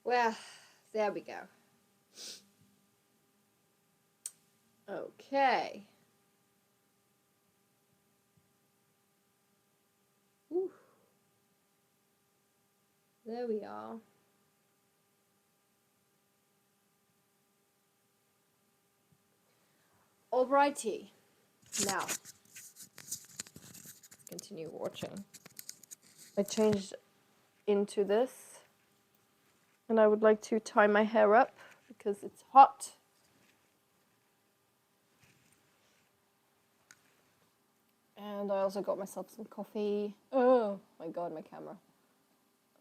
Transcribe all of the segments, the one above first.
Well, there we go. Okay. Ooh. There we are. Alrighty. Now, continue watching. I changed into this, and I would like to tie my hair up because it's hot. And I also got myself some coffee. Oh my god, my camera.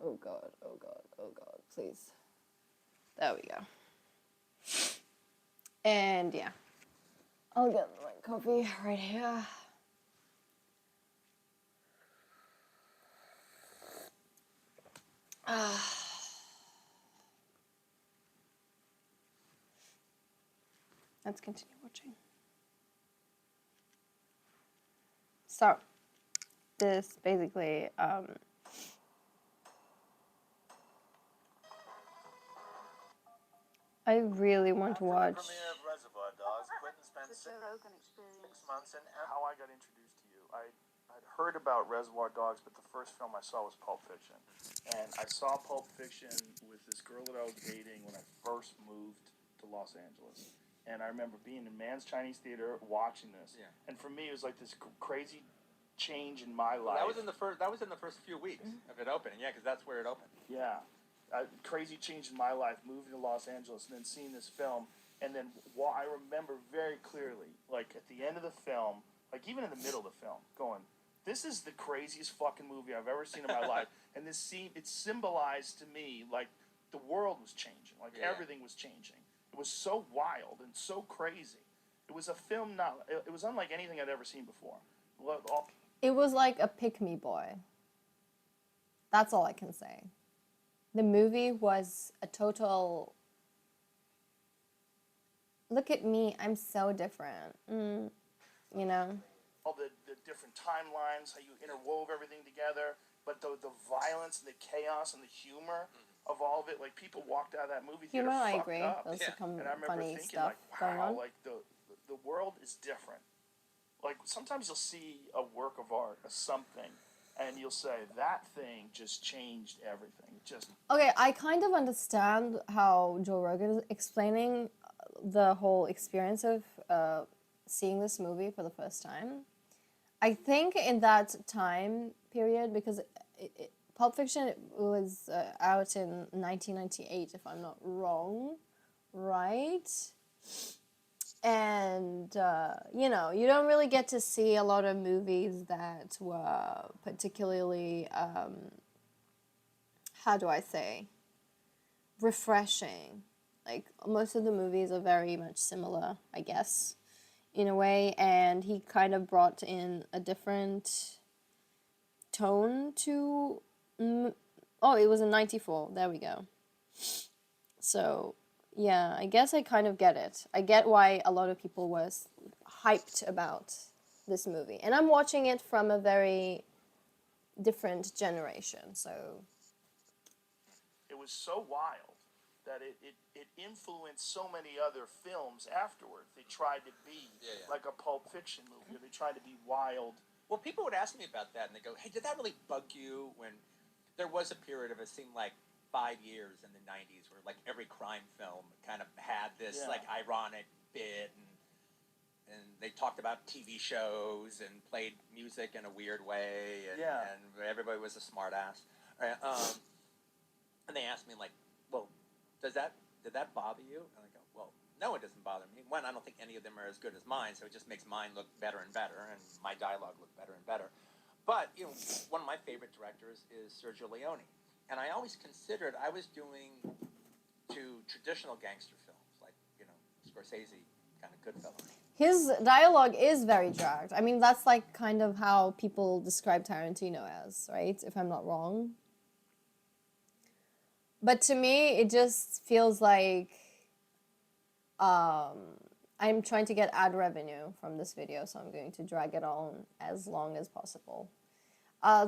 Oh god, oh god, oh god, please. There we go. And yeah, I'll get my coffee right here. Let's continue watching. So, this basically, I really want to watch. How I got introduced to you. I'd heard about Reservoir Dogs, but the first film I saw was Pulp Fiction. And I saw Pulp Fiction with this girl that I was dating when I first moved to Los Angeles. And I remember being in Mann's Chinese Theater watching this. Yeah. And for me, it was like this crazy change in my life. That was in the first few weeks of it opening, yeah, because that's where it opened. Yeah, crazy change in my life, moving to Los Angeles, and then seeing this film, and then I remember very clearly, like at the end of the film, like even in the middle of the film, going, "This is the craziest fucking movie I've ever seen in my life," and this scene, it symbolized to me like the world was changing, like everything was changing. It was so wild and so crazy. It was a film it was unlike anything I'd ever seen before. It was like a pick-me boy. That's all I can say. The movie was a total... Look at me, I'm so different. You know? All the different timelines, how you interwove everything together, but the violence and the chaos and the humor of all of it, like people walked out of that movie theater Humor, I fucked agree. up. There's some And I remember funny thinking, stuff like, going wow, on. like the world is different. Like sometimes you'll see a work of art, something, and you'll say that thing just changed everything. Okay, I kind of understand how Joe Rogan is explaining the whole experience of seeing this movie for the first time. I think in that time period, because Pulp Fiction was out in 1998, if I'm not wrong, right? And, you know, you don't really get to see a lot of movies that were particularly, how do I say, refreshing. Like, most of the movies are very much similar, I guess, in a way, and he kind of brought in a different tone to... oh, it was in 94, there we go. So... yeah, I guess I kind of get it. I get why a lot of people was hyped about this movie. And I'm watching it from a very different generation, so... It was so wild that it influenced so many other films afterwards. They tried to be like a Pulp Fiction movie, or they tried to be wild. Well, people would ask me about that, and they go, hey, did that really bug you when there was a period of, it seemed like 5 years in the 90s where like every crime film kind of had this like ironic bit, and they talked about TV shows and played music in a weird way, and everybody was a smart ass. And they asked me like, well, did that bother you? And I go, well, no, it doesn't bother me. One, I don't think any of them are as good as mine, so it just makes mine look better and better, and my dialogue look better and better. But, you know, one of my favorite directors is Sergio Leone. And I always considered I was doing to traditional gangster films, like, you know, Scorsese, kind of Goodfellas. His dialogue is very dragged. I mean, that's like kind of how people describe Tarantino as, right? If I'm not wrong. But to me, it just feels like I'm trying to get ad revenue from this video, so I'm going to drag it on as long as possible.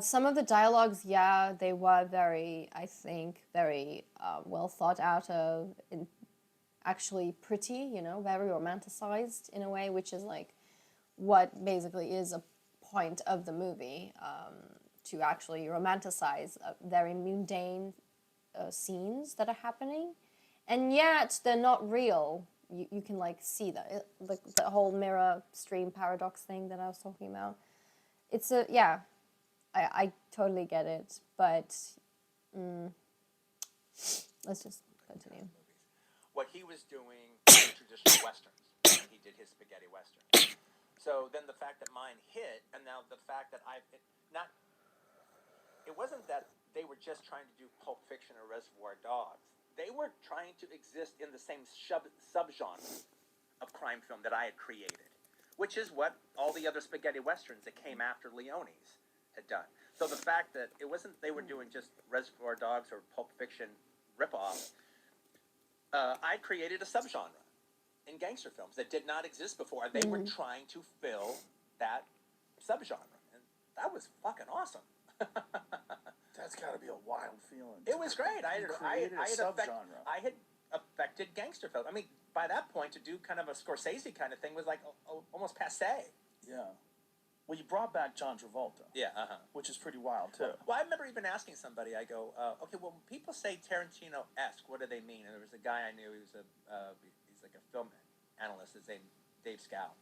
Some of the dialogues, yeah, they were very, I think, very well thought out of, and actually pretty, you know, very romanticized in a way, which is like what basically is a point of the movie, to actually romanticize very mundane scenes that are happening, and yet they're not real. You can like see that, like the whole mirror stream paradox thing that I was talking about. It's a, yeah, I totally get it, but let's just continue. What he was doing was traditional westerns when he did his spaghetti western. So then the fact that mine hit, and now the fact that not, it wasn't that they were just trying to do Pulp Fiction or Reservoir Dogs. They were trying to exist in the same subgenre of crime film that I had created, which is what all the other spaghetti westerns that came after Leone's had done. So the fact that it wasn't they were doing just Reservoir Dogs or Pulp Fiction ripoffs, I created a subgenre in gangster films that did not exist before. They were trying to fill that subgenre, and that was fucking awesome. That's got to be a wild feeling. It was great. I had affected gangster films. I mean, by that point, to do kind of a Scorsese kind of thing was like almost passé. Yeah. Well, you brought back John Travolta. Yeah, which is pretty wild too. Well, I remember even asking somebody. I go, okay, well, when people say Tarantino-esque, what do they mean? And there was a guy I knew. He's like a film analyst. His name Dave Scow.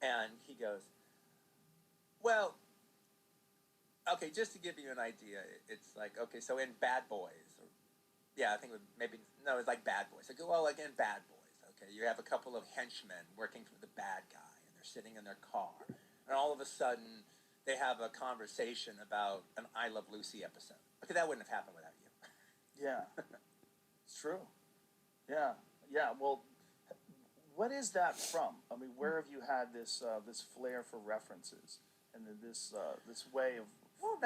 And he goes, well, okay, just to give you an idea, it's like, okay, so in Bad Boys, I think it was like Bad Boys. I go, well, like in Bad Boys, okay, you have a couple of henchmen working for the bad guy. They're sitting in their car, and all of a sudden, they have a conversation about an I Love Lucy episode. Okay, that wouldn't have happened without you. Yeah, it's true. Yeah. Well, what is that from? I mean, where have you had this flair for references and this way of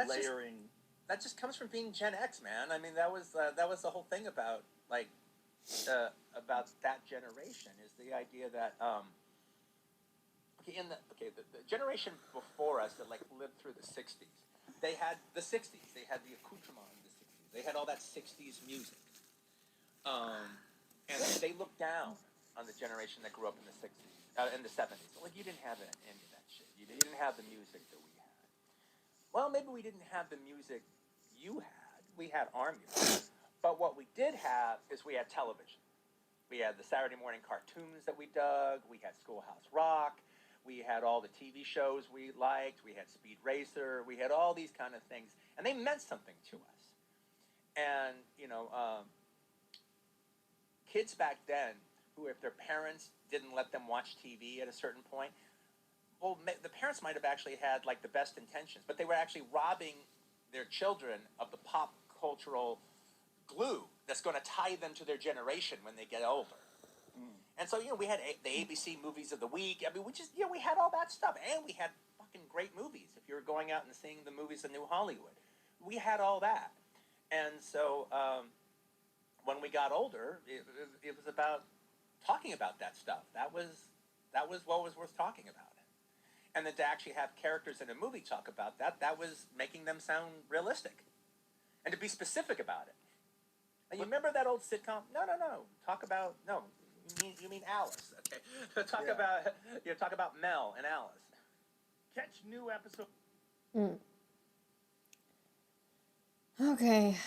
layering? That just comes from being Gen X, man. I mean, that was the whole thing about that generation is the idea that. The generation before us that like lived through the '60s, they had the '60s. They had the accoutrement of the '60s. They had all that '60s music, and they looked down on the generation that grew up in the '60s, in the '70s. Like you didn't have any of that shit. You didn't have the music that we had. Well, maybe we didn't have the music you had. We had our music, but what we did have is we had television. We had the Saturday morning cartoons that we dug. We had Schoolhouse Rock. We had all the TV shows we liked. We had Speed Racer. We had all these kind of things. And they meant something to us. And, kids back then, who if their parents didn't let them watch TV at a certain point, well, the parents might have actually had, like, the best intentions. But they were actually robbing their children of the pop cultural glue that's going to tie them to their generation when they get older. And so, we had the ABC Movies of the Week. I mean, we had all that stuff. And we had fucking great movies. If you were going out and seeing the movies in New Hollywood, we had all that. And so when we got older, it was about talking about that stuff. That was what was worth talking about. And then to actually have characters in a movie talk about that was making them sound realistic. And to be specific about it. And you remember that old sitcom? No. You mean Alice? Okay. Talk about Mel and Alice. Catch new episode. Okay.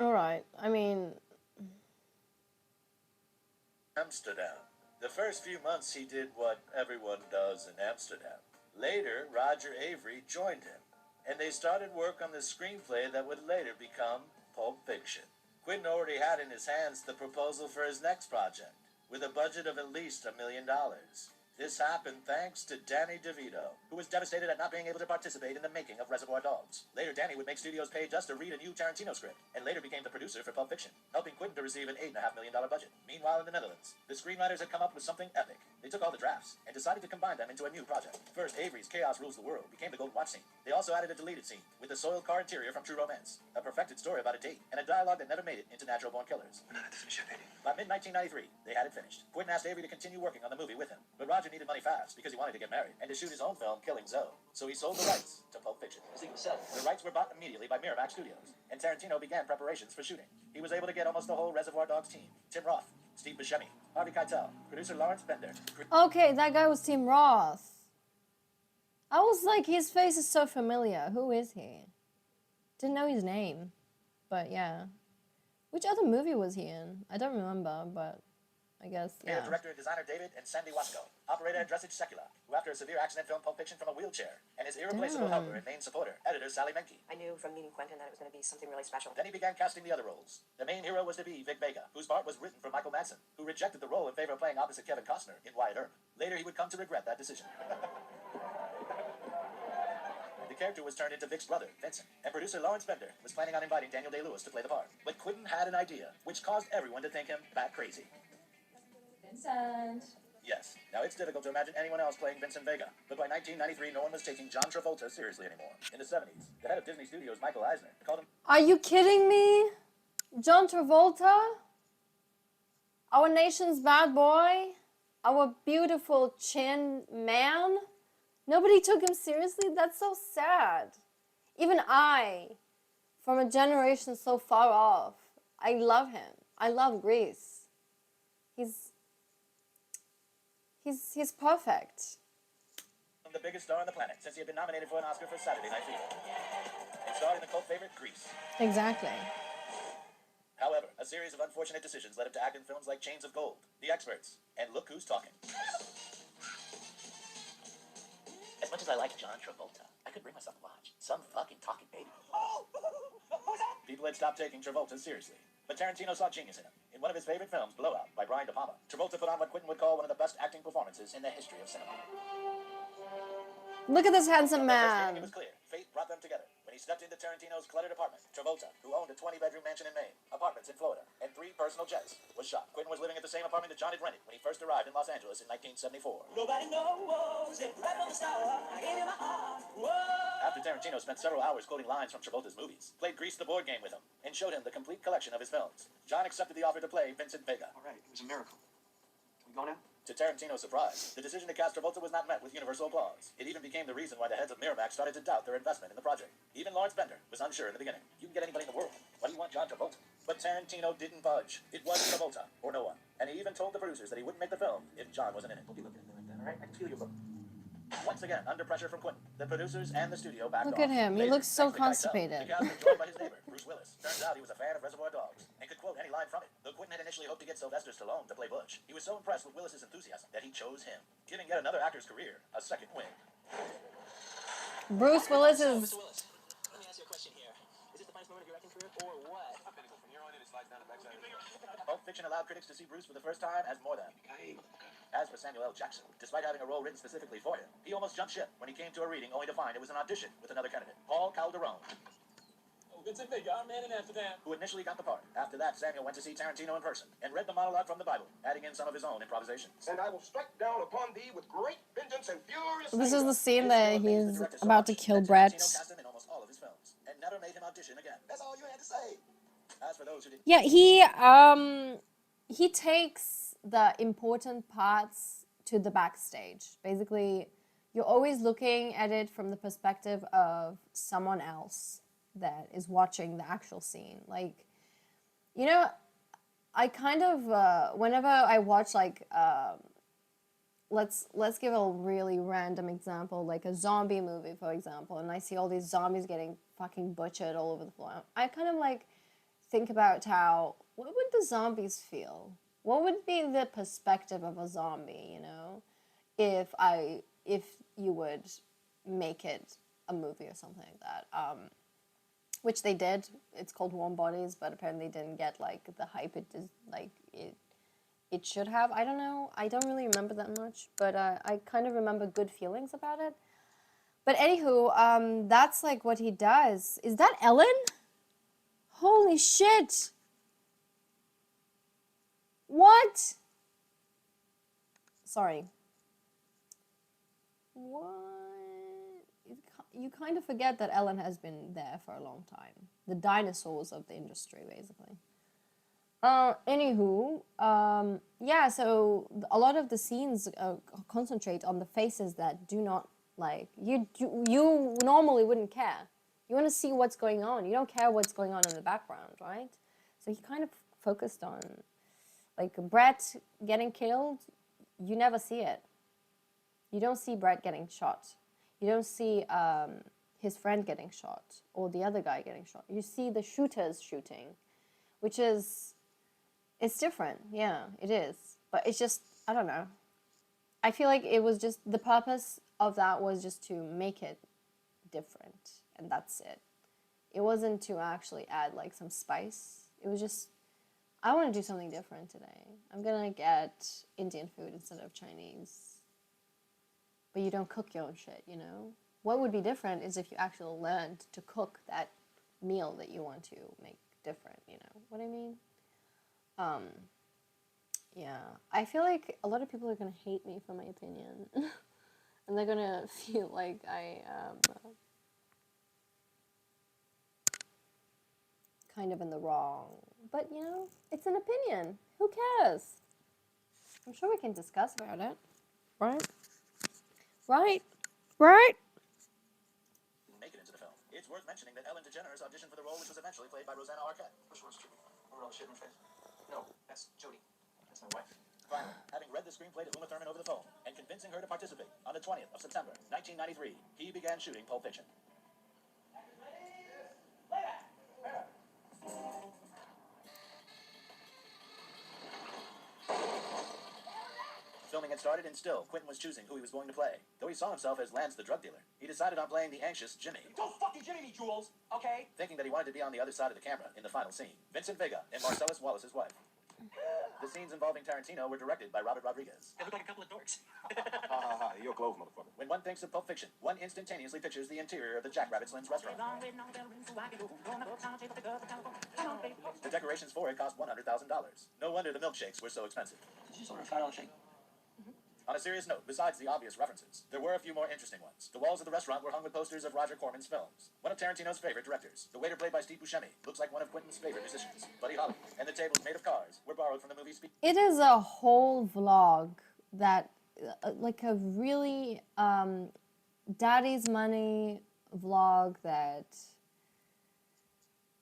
All right. I mean, Amsterdam. The first few months he did what everyone does in Amsterdam. Later, Roger Avery joined him, and they started work on the screenplay that would later become Pulp Fiction. Quentin already had in his hands the proposal for his next project, with a budget of at least $1 million. This happened thanks to Danny DeVito, who was devastated at not being able to participate in the making of Reservoir Dogs. Later, Danny would make studios pay just to read a new Tarantino script, and later became the producer for Pulp Fiction, helping Quentin to receive an $8.5 million budget. Meanwhile, in the Netherlands, the screenwriters had come up with something epic. They took all the drafts and decided to combine them into a new project. First, Avery's Chaos Rules the World became the Golden Watch scene. They also added a deleted scene with the soiled car interior from True Romance, a perfected story about a date, and a dialogue that never made it into Natural Born Killers. By mid-1993, they had it finished. Quentin asked Avery to continue working on the movie with him, but Roger needed money fast because he wanted to get married and to shoot his own film, Killing Zoe. So he sold the rights to Pulp Fiction. The rights were bought immediately by Miramax Studios, and Tarantino began preparations for shooting. He was able to get almost the whole Reservoir Dogs team: Tim Roth, Steve Buscemi, Harvey Keitel, producer Lawrence Bender. Okay, that guy was Tim Roth. I was like, his face is so familiar. Who is he? Didn't know his name, but yeah. Which other movie was he in? I don't remember, but I guess, yeah. Director and designer David and Sandy Wasco. Operator Dressage Sekula, who after a severe accident filmed Pulp Fiction from a wheelchair. And his irreplaceable helper and main supporter, editor Sally Menke. I knew from meeting Quentin that it was going to be something really special. Then he began casting the other roles. The main hero was to be Vic Vega, whose part was written for Michael Madsen, who rejected the role in favor of playing opposite Kevin Costner in Wyatt Earp. Later, he would come to regret that decision. The character was turned into Vic's brother, Vincent, and producer Lawrence Bender was planning on inviting Daniel Day-Lewis to play the part. But Quentin had an idea, which caused everyone to think him bat crazy. Vincent. Yes, now it's difficult to imagine anyone else playing Vincent Vega, but by 1993, no one was taking John Travolta seriously anymore. In the 70s, the head of Disney Studios, Michael Eisner, called him... Are you kidding me? John Travolta? Our nation's bad boy? Our beautiful chin man? Nobody took him seriously? That's so sad. Even I, from a generation so far off, I love him. I love Grease. He's perfect. The biggest star on the planet since he had been nominated for an Oscar for Saturday Night Fever. And starred in the cult favorite Grease. Exactly. However, a series of unfortunate decisions led him to act in films like Chains of Gold, The Experts, and Look Who's Talking. As much as I like John Travolta, I could bring myself to watch some fucking talking baby. People had stopped taking Travolta seriously, but Tarantino saw genius in him. In one of his favorite films, Blowout, by Brian De Palma, Travolta put on what Quentin would call one of the best acting performances in the history of cinema. Look at this handsome It man. was clear. Fate brought them together. When he stepped into Tarantino's cluttered apartment, Travolta, who owned a 20-bedroom mansion in Maine, apartments in Florida, and 3 personal jets, was shot. Quentin was living at the same apartment that John had rented when he first arrived in Los Angeles in 1974. Nobody knows it right from the start. I gave you my heart. Whoa. After Tarantino spent several hours quoting lines from Travolta's movies, played Grease the board game with him, and showed him the complete collection of his films, John accepted the offer to play Vincent Vega. All right, it was a miracle. Can we go now? To Tarantino's surprise, the decision to cast Travolta was not met with universal applause. It even became the reason why the heads of Miramax started to doubt their investment in the project. Even Lawrence Bender was unsure in the beginning. You can get anybody in the world. Why do you want John Travolta? But Tarantino didn't budge. It was Travolta, or no one. And he even told the producers that he wouldn't make the film if John wasn't in it. Don't be looking at me like that, all right? I can feel your look. Once again, under pressure from Quentin, the producers and the studio backed Look off. at him. He Later, looks so thanks to Keitel, constipated. The cast was joined by his neighbor, Bruce Willis. Turns out he was a fan of Reservoir Dogs and could quote any line from it. Though Quentin had initially hoped to get Sylvester Stallone to play Butch, he was so impressed with Willis's enthusiasm that he chose him, giving yet another actor's career a second wing. Bruce Willis So, is... Mr. Willis, let me ask you a question here. Is this the finest moment of your acting career, or what? From here on in, it slides down the backside of the Pulp Fiction allowed critics to see Bruce for the first time as more than. As for Samuel L. Jackson, despite having a role written specifically for him, he almost jumped ship when he came to a reading only to find it was an audition with another candidate, Paul Calderone, Oh, Vincent Vega, our man in Amsterdam. who initially got the part. After that, Samuel went to see Tarantino in person and read the monologue from the Bible, adding in some of his own improvisations. And I will strike down upon thee with great vengeance and furious This is anger. the scene This that film made the he's director so about to much kill that Brett. Tarantino cast him in almost all of his films and never made him audition again. That's all you had to say. As for those who didn't, Yeah, he takes the important parts to the backstage. Basically, you're always looking at it from the perspective of someone else that is watching the actual scene. Like, you know, I kind of whenever I watch like let's give a really random example, like a zombie movie, for example, and I see all these zombies getting fucking butchered all over the floor. I kind of like think about what would the zombies feel? What would be the perspective of a zombie, you know, if you would make it a movie or something like that, which they did. It's called Warm Bodies, but apparently didn't get like the hype it it should have. I don't know. I don't really remember that much, but I kind of remember good feelings about it. But anywho, that's like what he does. Is that Ellen? Holy shit! What? Sorry. What? You kind of forget that Ellen has been there for a long time. The dinosaurs of the industry, basically. Anywho, yeah, so a lot of the scenes concentrate on the faces that do not, like, you normally wouldn't care. You want to see what's going on. You don't care what's going on in the background, right? So he kind of focused on, like, Brett getting killed, you never see it. You don't see Brett getting shot. You don't see his friend getting shot or the other guy getting shot. You see the shooters shooting, which is, it's different. Yeah, it is. But it's just, I don't know. I feel like it was just, the purpose of that was just to make it different. And that's it. It wasn't to actually add like some spice. It was just, I want to do something different today. I'm gonna get Indian food instead of Chinese. But you don't cook your own shit, you know? What would be different is if you actually learned to cook that meal that you want to make different, you know what I mean? Yeah. I feel like a lot of people are gonna hate me for my opinion. And they're gonna feel like I am kind of in the wrong. But, you know, it's an opinion. Who cares? I'm sure we can discuss about it. Right? Right? Right? Didn't make it into the film. It's worth mentioning that Ellen DeGeneres auditioned for the role, which was eventually played by Rosanna Arquette. Which one's true? We're all shit in the face. No, that's Jody. That's my wife. Finally, having read the screenplay to Uma Thurman over the phone and convincing her to participate on the 20th of September, 1993, he began shooting Pulp Fiction. Filming had started, and still, Quentin was choosing who he was going to play. Though he saw himself as Lance the drug dealer, he decided on playing the anxious Jimmy, Don't fucking Jimmy me, Jules, okay? thinking that he wanted to be on the other side of the camera in the final scene. Vincent Vega and Marcellus Wallace's wife. The scenes involving Tarantino were directed by Robert Rodriguez. They look like a couple of dorks. Ha ha ha, you're close, motherfucker. When one thinks of Pulp Fiction, one instantaneously pictures the interior of the Jackrabbit Slim's restaurant. The decorations for it cost $100,000. No wonder the milkshakes were so expensive. Did you just order a $5 shake? On a serious note, besides the obvious references, there were a few more interesting ones. The walls of the restaurant were hung with posters of Roger Corman's films. One of Tarantino's favorite directors, the waiter played by Steve Buscemi, looks like one of Quentin's favorite musicians, Buddy Holly. And the tables made of cars were borrowed from the movie Speed. It is a whole vlog that, like a really daddy's money vlog that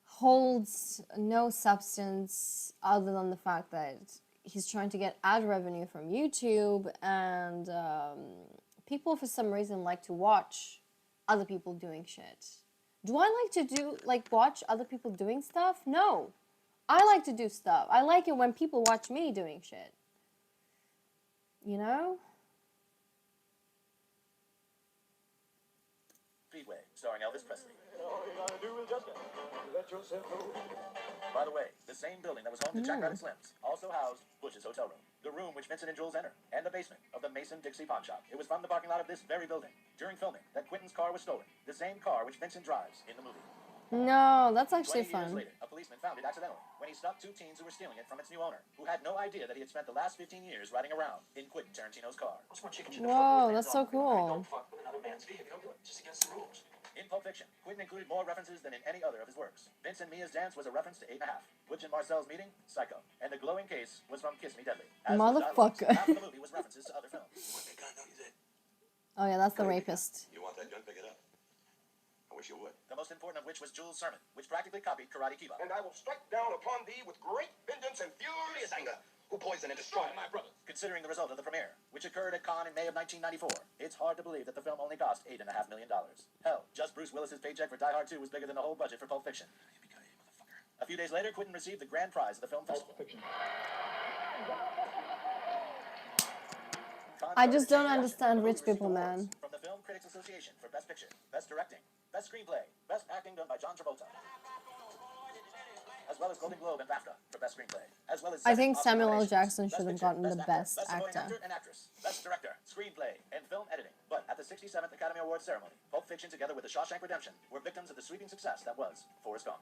holds no substance other than the fact that he's trying to get ad revenue from YouTube, and people for some reason like to watch other people doing shit. Do I like to watch other people doing stuff? No. I like to do stuff. I like it when people watch me doing shit. You know? Speedway, starring Elvis Presley. All you gotta do is just let yourself go. By the way, the same building that was home to Jackrabbit Slim's also housed Bush's hotel room, the room which Vincent and Jules enter, and the basement of the Mason-Dixie pawn shop. It was from the parking lot of this very building, during filming, that Quentin's car was stolen, the same car which Vincent drives in the movie. No, that's actually 20 years fun. later, a policeman found it accidentally when he stopped two teens who were stealing it from its new owner, who had no idea that he had spent the last 15 years riding around in Quentin Tarantino's car. What's more chicken shit? Whoa, that's so I cool. don't fuck with another man's vehicle. Just against the rules. In Pulp Fiction, Quentin included more references than in any other of his works. Vince and Mia's dance was a reference to 8.5. Butch and Marcel's meeting, Psycho. And the glowing case was from Kiss Me Deadly. As for the dialogues, Motherfucker. half the movie was references to other films. You want that gun? No, you did. Oh yeah, that's the rapist. You want that gun? Pick it up. I wish you would. The most important of which was Jules' sermon, which practically copied Karate Kiba. And I will strike down upon thee with great vengeance and furious anger, who poisoned and destroyed my brother. Considering the result of the premiere, which occurred at Cannes in May of 1994, it's hard to believe that the film only cost $8.5 million. Hell, just Bruce Willis's paycheck for Die Hard 2 was bigger than the whole budget for Pulp Fiction. A few days later, Quentin received the grand prize of the film festival. I just don't understand rich people, man. From the Film Critics Association for Best Picture, Best Directing, Best Screenplay, Best Acting done by John Travolta, as as well as Golden Globe and BAFTA for Best Screenplay, as well as I 7 think Oscar Samuel L. nominations. Jackson Best should have Picture, gotten the Best best Supporting actor. Actor and Actress, Best Director, Screenplay, and Film Editing. But at the 67th Academy Awards ceremony, Pulp Fiction together with The Shawshank Redemption were victims of the sweeping success that was Forrest Gump.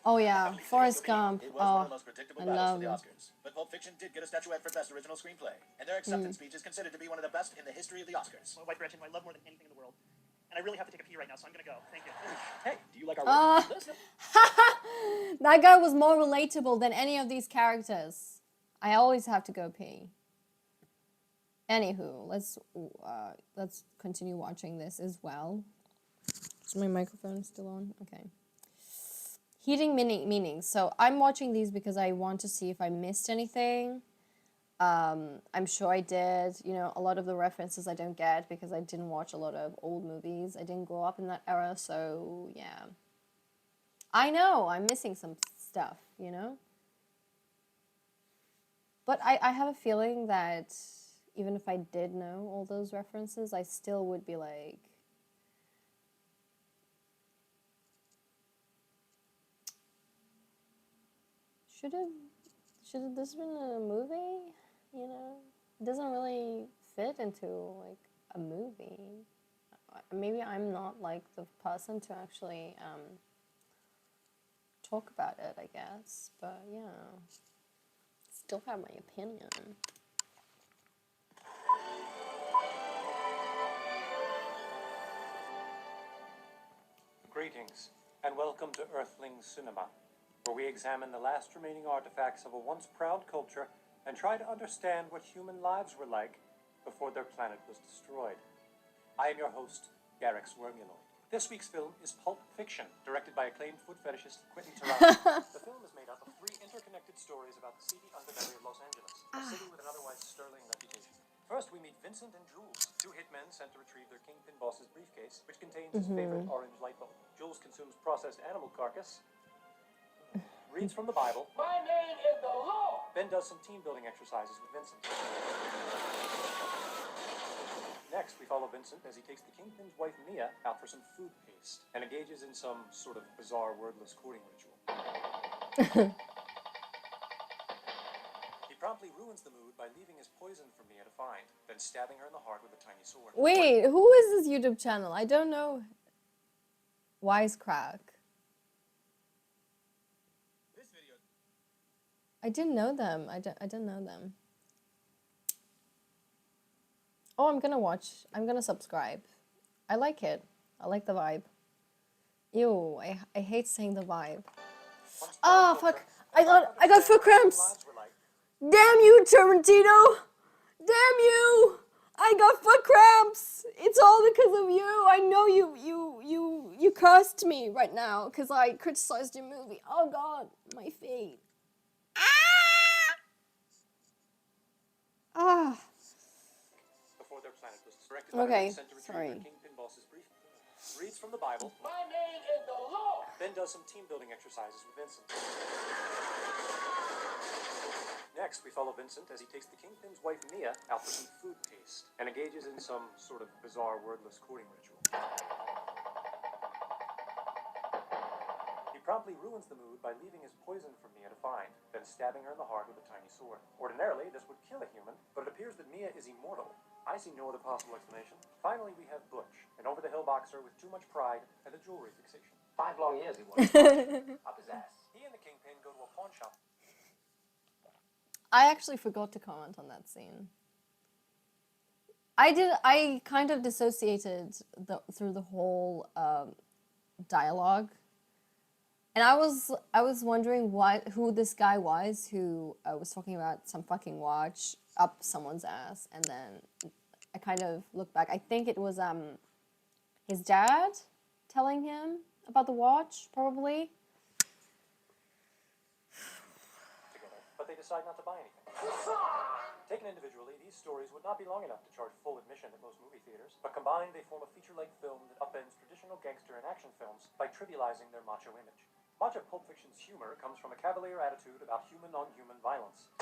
Oh yeah, Forrest Gump. It was one of Oh, the most predictable I battles for the love. Oscars. But Pulp Fiction did get a statuette for Best Original Screenplay, and their acceptance speech is considered to be one of the best in the history of the Oscars. My wife Gretchen, who I love more than anything in the world. And I really have to take a pee right now, so I'm gonna go. Thank you. Hey, do you like our Uh, work? that guy was more relatable than any of these characters. I always have to go pee. Anywho, let's continue watching this as well. Is my microphone still on? Okay. Heating meanings. So I'm watching these because I want to see if I missed anything. I'm sure I did. You know, a lot of the references I don't get because I didn't watch a lot of old movies. I didn't grow up in that era, so yeah. I know I'm missing some stuff, you know? But I have a feeling that even if I did know all those references, I still would be like, should have this been a movie? You know, it doesn't really fit into like a movie. Maybe I'm not like the person to actually talk about it, I guess. But yeah, still have my opinion. Greetings, and welcome to Earthling Cinema, where we examine the last remaining artifacts of a once proud culture and try to understand what human lives were like before their planet was destroyed. I am your host, Garrix Wormuloid. This week's film is Pulp Fiction, directed by acclaimed foot fetishist Quentin Tarantino. The film is made up of 3 interconnected stories about the seedy underbelly of Los Angeles, a city with an otherwise sterling reputation. First, we meet Vincent and Jules, 2 hitmen sent to retrieve their kingpin boss's briefcase, which contains his favorite orange light bulb. Jules consumes processed animal carcass, reads from the Bible. My name is the Lord. Ben does some team-building exercises with Vincent. Next, we follow Vincent as he takes the Kingpin's wife Mia out for some food paste and engages in some sort of bizarre wordless courting ritual. He promptly ruins the mood by leaving his poison for Mia to find, then stabbing her in the heart with a tiny sword. Wait, who is this YouTube channel? I don't know. Wisecrack. This video. I didn't know them. I didn't know them. Oh, I'm gonna watch. I'm gonna subscribe. I like it. I like the vibe. Ew, I hate saying the vibe. Ah, fuck. I got foot cramps. Damn you, Tarantino. Damn you. I got foot cramps. It's all because of you. I know you cursed me right now because I criticized your movie. Oh God, my feet. Ah. Before their planet was directed Okay, by sent to retrieve sorry. their Kingpin boss's briefcase. Reads from the Bible. My name is the Lord. Ben does some team-building exercises with Vincent. Next, we follow Vincent as he takes the Kingpin's wife Mia out for some food paste and engages in some sort of bizarre wordless courting ritual. He promptly ruins the mood by leaving his poison for Mia to find, then stabbing her in the heart with a tiny sword. Ordinarily, this would kill a human, but it appears that Mia is immortal. I see no other possible explanation. Finally, we have Butch, an over-the-hill boxer with too much pride and a jewelry fixation. 5 long years he was. Up his ass. He and the Kingpin go to a pawn shop. I actually forgot to comment on that scene. I kind of dissociated through the whole dialogue, and I was wondering who this guy was who was talking about some fucking watch up someone's ass, and then I kind of looked back. I think it was his dad telling him about the watch, probably. But they decide not to buy anything. Taken individually, these stories would not be long enough to charge full admission at most movie theaters, but combined they form a feature-length film that upends traditional gangster and action films by trivializing their macho image. Much of Pulp Fiction's humor comes from a cavalier attitude about human-on-human violence.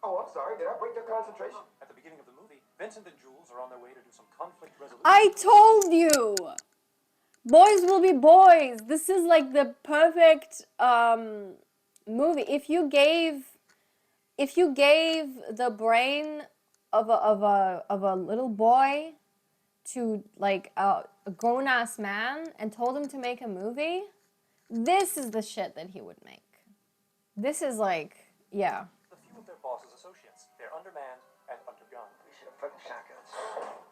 Oh, I'm sorry. Did I break your concentration? At the beginning of the movie, Vincent and Jules are on their way to do some conflict resolution. I told you! Boys will be boys. This is like the perfect movie. If you gave the brain of a little boy to like a grown ass man and told him to make a movie, this is the shit that he would make. This is like, yeah. The few of their boss's associates. They're undermanned and undergunned. We should have fucking shotguns.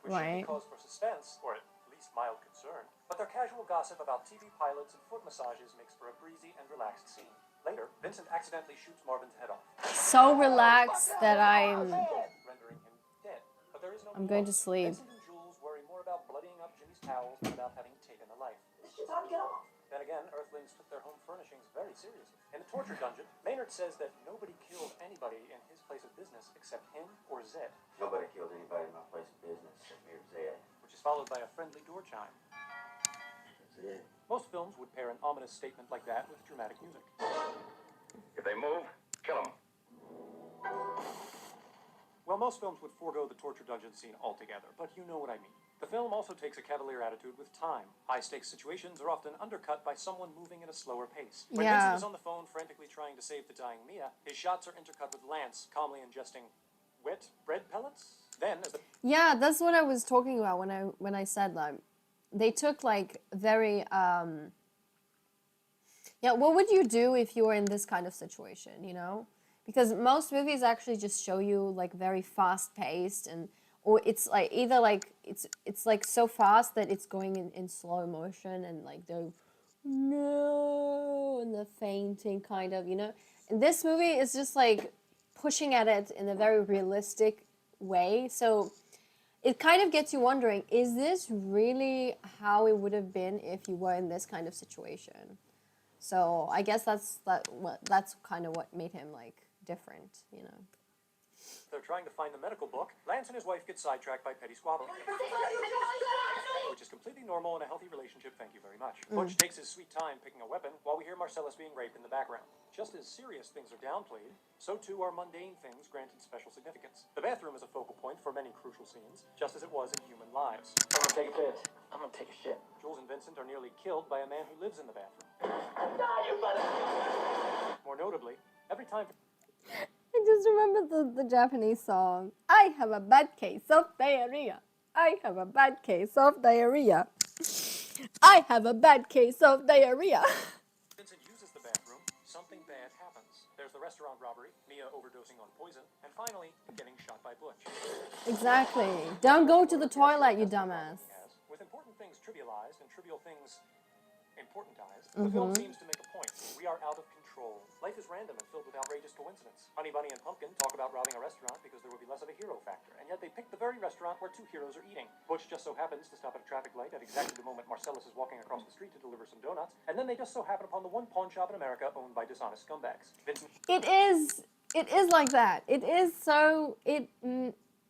Which Right. should be cause for suspense, or at least mild concern. But their casual gossip about TV pilots and foot massages makes for a breezy and relaxed scene. Later, Vincent accidentally shoots Marvin's head off, So relaxed that rendering him dead. But there is no I'm going to sleep. Vincent and Jules worry more about bloodying up Jimmy's towels than about having taken a life. This shit's hard to get off. Then again, Earthlings took their home furnishings very seriously. In the torture dungeon, Maynard says that nobody killed anybody in his place of business except him or Zed, Nobody killed anybody in my place of business except me or Zed. which is followed by a friendly door chime. That's it. Most films would pair an ominous statement like that with dramatic music. If they move, kill them. Well, most films would forego the torture dungeon scene altogether, but you know what I mean. The film also takes a cavalier attitude with time. High-stakes situations are often undercut by someone moving at a slower pace. When Yeah. Vincent is on the phone frantically trying to save the dying Mia, his shots are intercut with Lance calmly ingesting wet bread pellets. Then, as the Yeah, that's what I was talking about when I said that. They took like very yeah, what would you do if you were in this kind of situation, you know? Because most movies actually just show you like very fast paced and or it's like either like it's like so fast that it's going in slow motion and like they're no and the fainting kind of, you know? And this movie is just like pushing at it in a very realistic way. So it kind of gets you wondering, is this really how it would have been if you were in this kind of situation? So I guess that's kind of what made him like different, you know. they're trying to find the medical book, Lance and his wife get sidetracked by petty squabbling, which is completely normal in a healthy relationship, thank you very much. Butch takes his sweet time picking a weapon while we hear Marcellus being raped in the background. Just as serious things are downplayed, so too are mundane things granted special significance. The bathroom is a focal point for many crucial scenes, just as it was in Human Lives. I'm gonna take a piss. I'm gonna take a shit. Jules and Vincent are nearly killed by a man who lives in the bathroom. More notably, every time I just remember the Japanese song. I have a bad case of diarrhea. I have a bad case of diarrhea. I have a bad case of diarrhea. Vincent uses the bathroom, something bad happens. There's the restaurant robbery, Mia overdosing on poison, and finally, getting shot by Butch. Exactly. Don't go to the toilet, you dumbass. With important things trivialized and trivial things importantized, the film seems to make a point. We are out of control. Life is random and filled with outrageous coincidence. Honey Bunny and Pumpkin talk about robbing a restaurant because there would be less of a hero factor, and yet they pick the very restaurant where two heroes are eating. Butch just so happens to stop at a traffic light at exactly the moment Marcellus is walking across the street to deliver some donuts, and then they just so happen upon the one pawn shop in America owned by dishonest scumbags. Vincent It is like that. It is so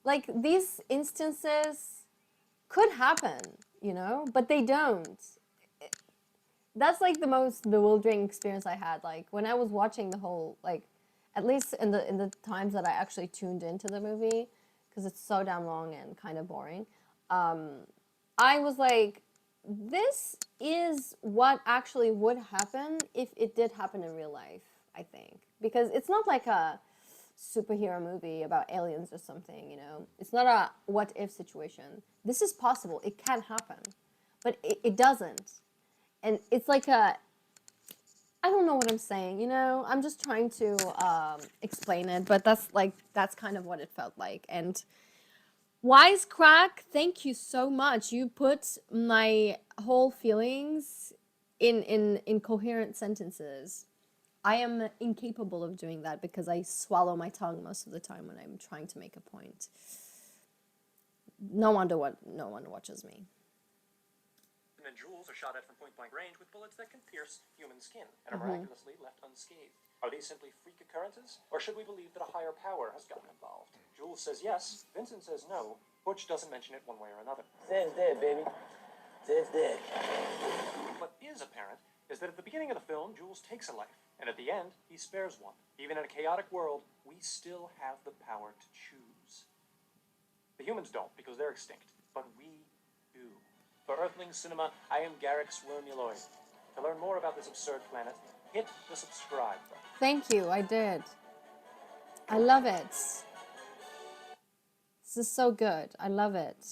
like these instances could happen, you know, but they don't. That's like the most bewildering experience I had. Like when I was watching the whole, like, at least in the times that I actually tuned into the movie, because it's so damn long and kind of boring. I was like, this is what actually would happen if it did happen in real life. I think because it's not like a superhero movie about aliens or something. You know, it's not a what if situation. This is possible. It can happen, but it doesn't. And it's like I don't know what I'm saying, you know? I'm just trying to explain it, but that's kind of what it felt like. And Wisecrack, thank you so much. You put my whole feelings in coherent sentences. I am incapable of doing that because I swallow my tongue most of the time when I'm trying to make a point. No wonder no one watches me. and Jules are shot at from point-blank range with bullets that can pierce human skin and are miraculously left unscathed. Are these simply freak occurrences, or should we believe that a higher power has gotten involved? Jules says yes, Vincent says no, Butch doesn't mention it one way or another. Zed's dead, baby. Zed's dead. What is apparent is that at the beginning of the film, Jules takes a life, and at the end, he spares one. Even in a chaotic world, we still have the power to choose. The humans don't, because they're extinct, but we do. For Earthling Cinema, I am Garrick Swermuloid. To learn more about this absurd planet, hit the subscribe button. Thank you, I did. I love it. This is so good. I love it.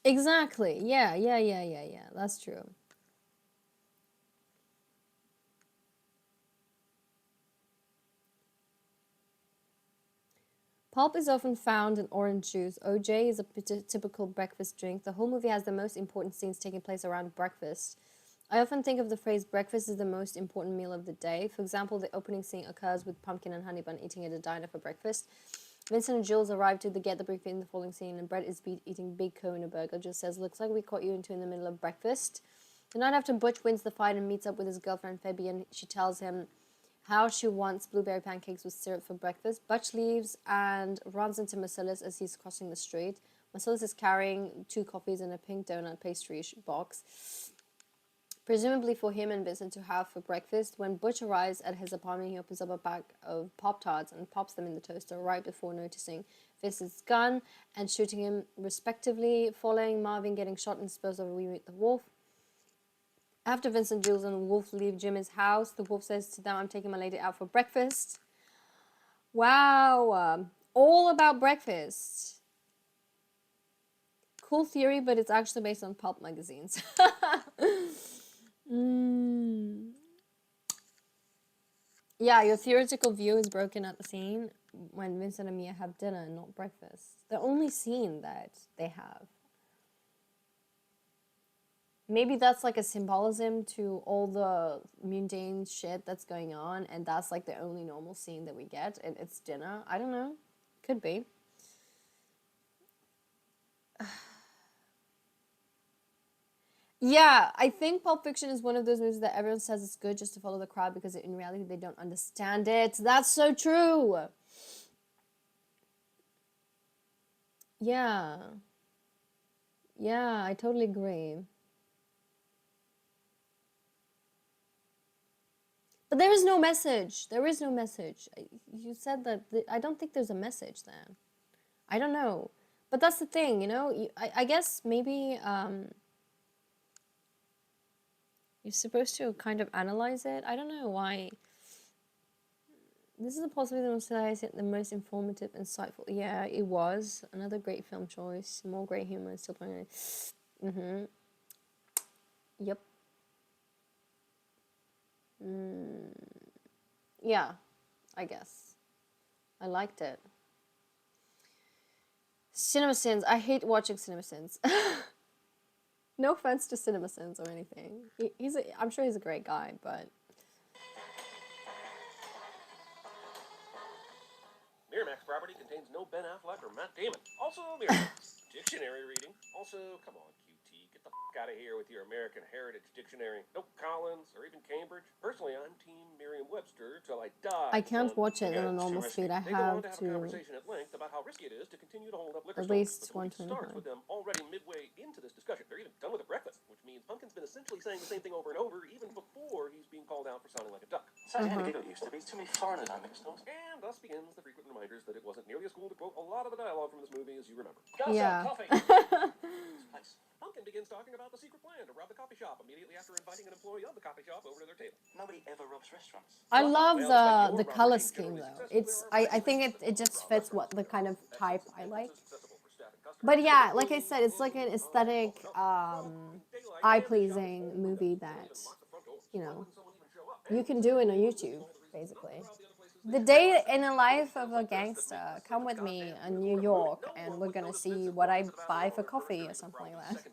Exactly. Yeah. That's true. Pulp is often found in orange juice. OJ is a typical breakfast drink. The whole movie has the most important scenes taking place around breakfast. I often think of the phrase breakfast is the most important meal of the day. For example, the opening scene occurs with Pumpkin and Honey Bun eating at a diner for breakfast. Vincent and Jules arrive to get the briefing in the following scene, and Brett is eating Big Co in a burger. Jules says, "Looks like we caught you in the middle of breakfast." The night after Butch wins the fight and meets up with his girlfriend Fabian, she tells him how she wants blueberry pancakes with syrup for breakfast. Butch leaves and runs into Marcellus as he's crossing the street. Marcellus is carrying 2 coffees and a pink donut pastry box, presumably for him and Vincent to have for breakfast. When Butch arrives at his apartment, he opens up a bag of Pop-Tarts and pops them in the toaster right before noticing Vincent's gun and shooting him respectively. Following Marvin getting shot and disposed of, we meet the wolf. After Vincent, Jules, and the wolf leave Jimmy's house, the wolf says to them, "I'm taking my lady out for breakfast." Wow. All about breakfast. Cool theory, but it's actually based on pulp magazines. Yeah, your theoretical view is broken at the scene when Vincent and Mia have dinner and not breakfast. The only scene that they have. Maybe that's like a symbolism to all the mundane shit that's going on, and that's like the only normal scene that we get, and it's dinner. I don't know. Could be. Yeah, I think Pulp Fiction is one of those movies that everyone says it's good just to follow the crowd because in reality they don't understand it. That's so true. Yeah. Yeah, I totally agree. But there is no message. There is no message. You said that I don't think there's a message there. I don't know. But that's the thing, you know? I guess maybe you're supposed to kind of analyze it. I don't know why. This is possibly the most informative, insightful. Yeah, it was. Another great film choice. More great humor. Still playing it. Mm-hmm. Yep. Yeah, I guess. I liked it. CinemaSins. I hate watching CinemaSins. No offense to CinemaSins or anything. I'm sure he's a great guy, but... Miramax property contains no Ben Affleck or Matt Damon. Also, Miramax. Dictionary reading. Also, come on, QT. Get the f*** out of here with your American Heritage Dictionary. No Collins or even Cambridge. Personally, I'm Team Merriam-Webster till I die. I can't watch it on a normal speed. I They go on have to have a to conversation at length about how risky it is to continue to hold up liquor at stores. least But the movie starts 125. with them already midway into this discussion. They're even done with the breakfast, which means Pumpkin's been essentially saying the same thing over and over, even before he's being called out for sounding like a duck. It used to be. Too many foreigners on mixed up. And thus begins the frequent reminders that it wasn't nearly as cool to quote a lot of the dialogue from this movie as you remember. Yeah. Pumpkin begins talking about the secret plan to rob the coffee shop immediately after inviting an employee of the coffee shop over to their table. Nobody ever robs restaurants. I love the color scheme though. I think it just fits what the kind of type I like. But yeah, like I said, it's like an aesthetic, eye-pleasing movie that, you know, you can do in a YouTube, basically. The day in the life of a gangster. Come with me in New York, and we're gonna see what I buy for coffee or something like that.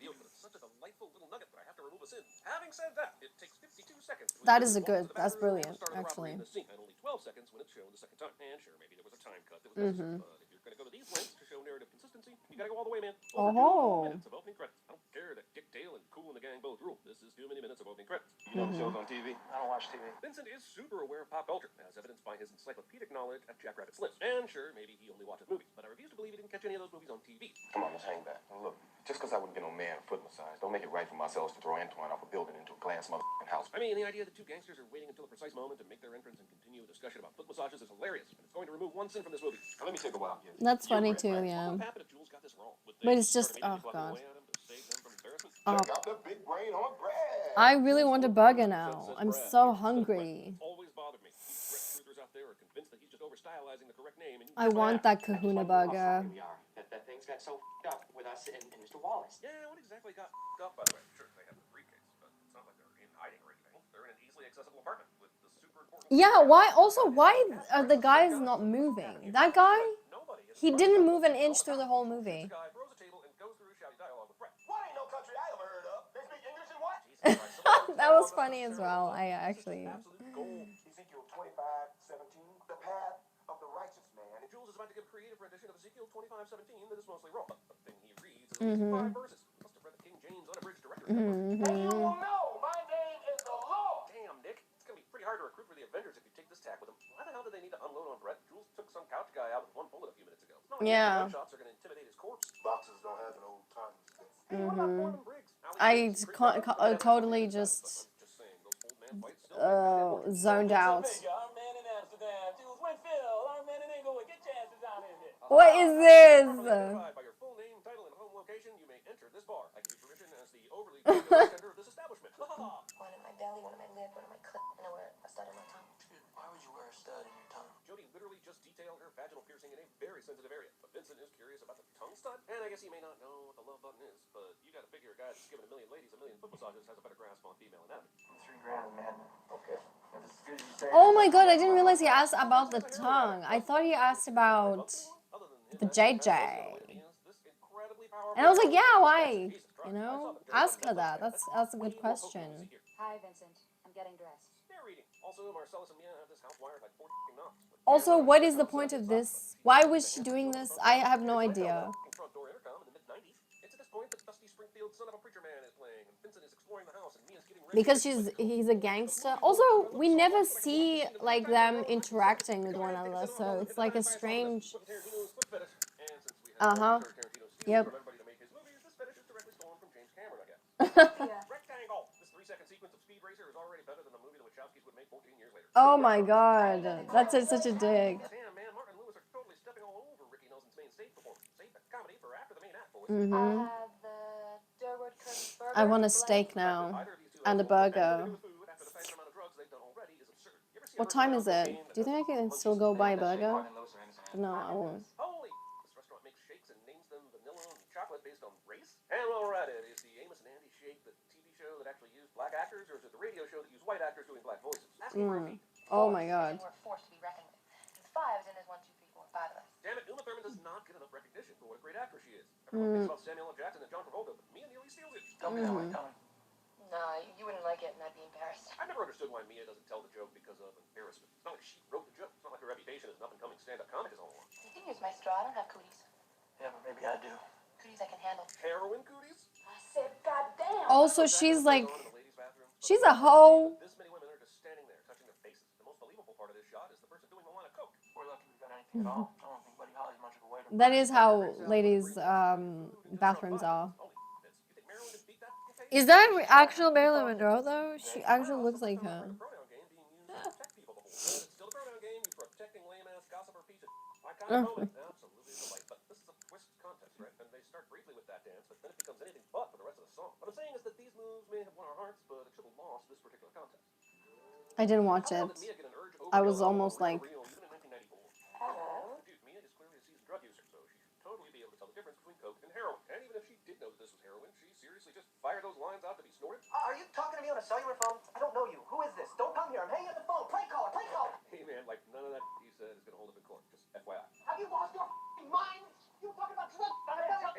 Having said that, it takes 52 seconds. That's brilliant, actually. And only 12 seconds when it's shown the second time. And sure, maybe there was a time cut that was necessary, but if you're going to go to these lengths to show narrative consistency, you got to go all the way, man. Over 2 minutes of opening credits. I don't care that Dick Dale and Cool and the gang both rule. This is too many minutes of opening credits. You know the show's on TV? I don't watch TV. Vincent is super aware of pop culture, as evidenced by his encyclopedic knowledge of Jackrabbit Slips. And sure, maybe he only watches movies, but I refuse to believe he didn't catch any of those movies on TV. Come on, let's hang back. Now look, just because I wouldn't get no man foot massage, don't make it right for myself to throw Antoine off a building into a glass motherfucking house. I mean, the idea that 2 gangsters are waiting until a precise moment to make their entrance and continue a discussion about foot massages is hilarious, and it's going to remove one sin from this movie. Now, let me take a wild guess. That's funny You're too, right. yeah. What would happen if Jules got this wrong? Would But they it's just, start immediately oh plugging god. away at him to save them from embarrassment? Oh, Check out the big brain on Brad. I really want a burger Says now. Brad I'm here so instead of Brett. hungry. Always bothered me. These Brett truthers out there are convinced that he's just over stylizing the correct name, and you I kiss my want ass. that I just kahuna wonder how burger. sorry we are that things got so up with us and Mr. Wallace. Yeah, what exactly got up, by the way? Sure, they have the briefcase, but it's not like they're in hiding or anything. They're in an easily accessible apartment with the super important. Yeah, why are the guys not moving? That guy, he didn't move an inch through the whole movie. The guy throws a table and goes through a shouty dialogue with Brett. What ain't no country I ever heard of? They speak English and what? Jesus Christ. That was funny as well. I actually. Absolute gold. Ezekiel 25:17, the path of the righteous man. And Jules is about to give a creative rendition of Ezekiel 25:17 that is mostly wrong. But the thing he reads is at least 5 verses. Must have read the King James unabridged directory. And you will know my name is the Lord. Damn, Nick. It's going to be pretty hard to recruit for the Avengers if you take this tack with them. Why the hell did they need to unload on Brett? Jules took some couch guy out with one bullet a few minutes ago. It's not like Yeah. gunshots are going to intimidate his corpse. Boxers don't have an old time. Hey, what about Foreman Briggs? I totally just saying, those old man fights still zoned out. Our man in Amsterdam. Jules, when Phil, our man in Englewood, get your asses out in here. What is this? By your full name, title, and home location, you may enter this bar. I give you permission as the overly bartender of this establishment. One in my belly, one in my lip, one in my clit, and I wear a stud in my tongue. Why would you wear a stud in your tongue? Jody literally just detailed her vaginal piercing in a very sensitive area. But Vincent is curious about the tongue stud. And I guess he may not know what the love button is, but you gotta figure a guy that's given a million ladies a million foot massages has a better grasp on female anatomy. $3,000, man. Okay. That's as good as you say. Oh my god, I didn't realize he asked about the tongue. I thought he asked about the JJ. And I was like, yeah, why? You know, ask her that. That's a good question. Hi, Vincent. I'm getting dressed. They're reading. Also, Marcellus and Mia have this house wired like 4 knots. Also, what is the point of this? Why was she doing this? I have no idea. Front door intercom in the mid-90s. It's at this point that Dusty Springfield, son of a preacher man, is playing, and Vincent is exploring the house, and Mia's getting ready. Because he's a gangster. Also, we never see like them interacting with one another, so it's like a strange. Yep. Rectangle. This 3-second sequence of Speed Racer is already better than the movie the Wachowskis would make 14 years later. Oh my god, that's such a dig. Damn, man, Martin and Lewis are totally stepping all over Ricky Nelson's main stage performance. Save the comedy for after the main act, boys. I have the Durwood curly burger. I want a steak now and a burger. What time is it? Do you think I can still go buy a burger? No, I won't. Holy! This restaurant makes shakes and names them vanilla and chocolate based on race. And while we're at it, is the Amos and Andy Shake the TV show that actually used black actors, or is it the radio show that used white actors doing black voices? Asking for a fee. Oh my god. We're a force to be reckoned with. And 5 is in as 1, 2, 3, 4, 5 of us. Damn it, Uma Thurman does not get enough recognition for what a great actress she is. Everyone thinks about Samuel L. Jackson and John Travolta, but Mia nearly steals it. Don't be that way, Colin. No, you wouldn't like it, and I'd be embarrassed. I never understood why Mia doesn't tell the joke because of embarrassment. It's not like she wrote the joke. It's not like her reputation as an up-and-coming stand-up comic is all along. You can use my straw. I don't have cooties. Yeah, but maybe I do. Cooties I can handle. Heroin cooties? I said, goddamn. Also, she's like, she's a hoe. This many women are just standing there, touching their faces. The most believable part of this shot is the person doing the line of coke. We're lucky we got anything at all. I don't think Buddy Holly's much of a waiter. That is how ladies' bathrooms are. Is that actual Marilyn Monroe though? She actually looks like her. Still a pronoun game used for protecting lame-ass gossip or pieces. Iconic moment. Absolutely a delight. But this is a twist contest, right? And they start briefly with that dance, but then it becomes anything but for the rest of the song. What I'm saying is that these moves may have won our hearts, but it should have lost this particular contest. I didn't watch it. I was almost like, Hello. Dude, Mia is clearly a seasoned drug user, so she should totally be able to tell the difference between coke and heroin. And even if she did know that this was heroin, she seriously just fired those lines out to be snorted. Are you talking to me on a cellular phone? I don't know you. Who is this? Don't come here. I'm hanging up the phone. Play caller. Play caller. Hey man, like none of that he said is gonna hold up in court. Just FYI. Have you lost your mind? You talking about drugs?